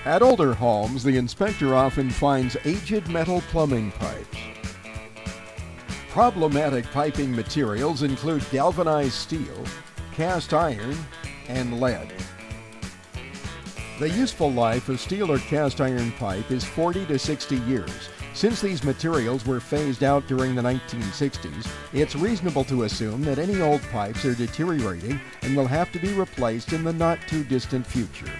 At older homes, the inspector often finds aged metal plumbing pipes. Problematic piping materials include galvanized steel, cast iron, and lead. The useful life of steel or cast iron pipe is 40 to 60 years. Since these materials were phased out during the 1960s, it's reasonable to assume that any old pipes are deteriorating and will have to be replaced in the not-too-distant future.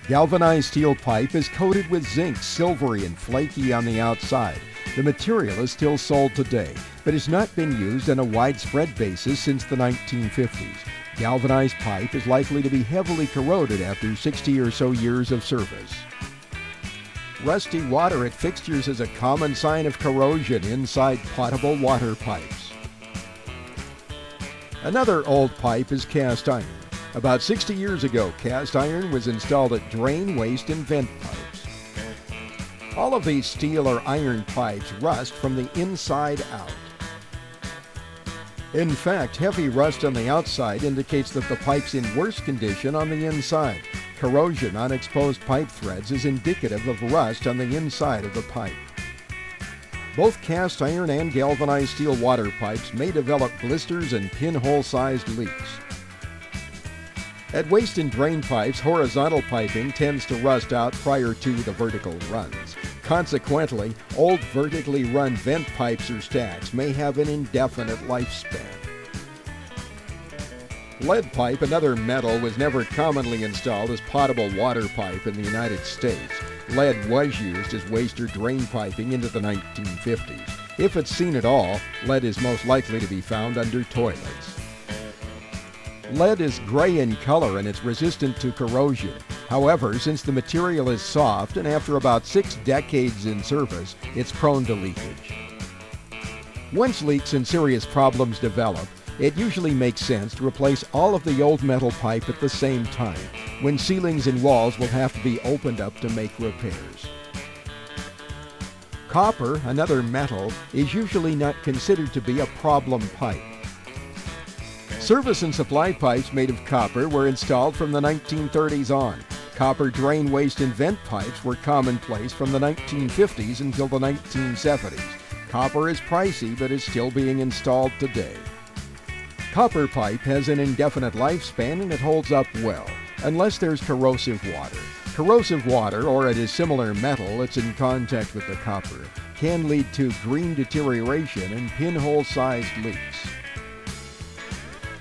Galvanized steel pipe is coated with zinc, silvery and flaky on the outside. The material is still sold today, but has not been used on a widespread basis since the 1950s. Galvanized pipe is likely to be heavily corroded after 60 or so years of service. Rusty water at fixtures is a common sign of corrosion inside potable water pipes. Another old pipe is cast iron. About 60 years ago, cast iron was installed at drain, waste, and vent pipes. All of these steel or iron pipes rust from the inside out. In fact, heavy rust on the outside indicates that the pipe's in worse condition on the inside. Corrosion on exposed pipe threads is indicative of rust on the inside of the pipe. Both cast iron and galvanized steel water pipes may develop blisters and pinhole-sized leaks. At waste and drain pipes, horizontal piping tends to rust out prior to the vertical runs. Consequently, old vertically run vent pipes or stacks may have an indefinite lifespan. Lead pipe, another metal, was never commonly installed as potable water pipe in the United States. Lead was used as waste or drain piping into the 1950s. If it's seen at all, lead is most likely to be found under toilets. Lead is gray in color and it's resistant to corrosion. However, since the material is soft and after about 6 decades in service, it's prone to leakage. Once leaks and serious problems develop, it usually makes sense to replace all of the old metal pipe at the same time, when ceilings and walls will have to be opened up to make repairs. Copper, another metal, is usually not considered to be a problem pipe. Service and supply pipes made of copper were installed from the 1930s on. Copper drain, waste, and vent pipes were commonplace from the 1950s until the 1970s. Copper is pricey, but is still being installed today. Copper pipe has an indefinite lifespan and it holds up well, unless there's corrosive water. Corrosive water, or a dissimilar metal that's in contact with the copper, can lead to green deterioration and pinhole-sized leaks.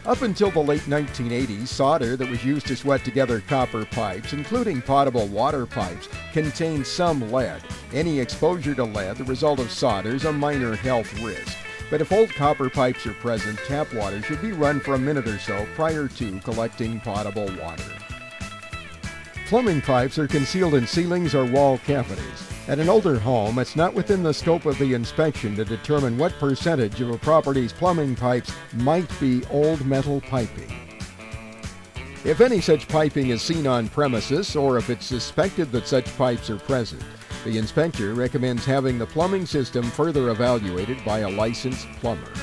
Up until the late 1980s, solder that was used to sweat together copper pipes, including potable water pipes, contained some lead. Any exposure to lead, the result of solder, is a minor health risk. But if old copper pipes are present, tap water should be run for a minute or so prior to collecting potable water. Plumbing pipes are concealed in ceilings or wall cavities. At an older home, it's not within the scope of the inspection to determine what percentage of a property's plumbing pipes might be old metal piping. If any such piping is seen on premises, or if it's suspected that such pipes are present, the inspector recommends having the plumbing system further evaluated by a licensed plumber.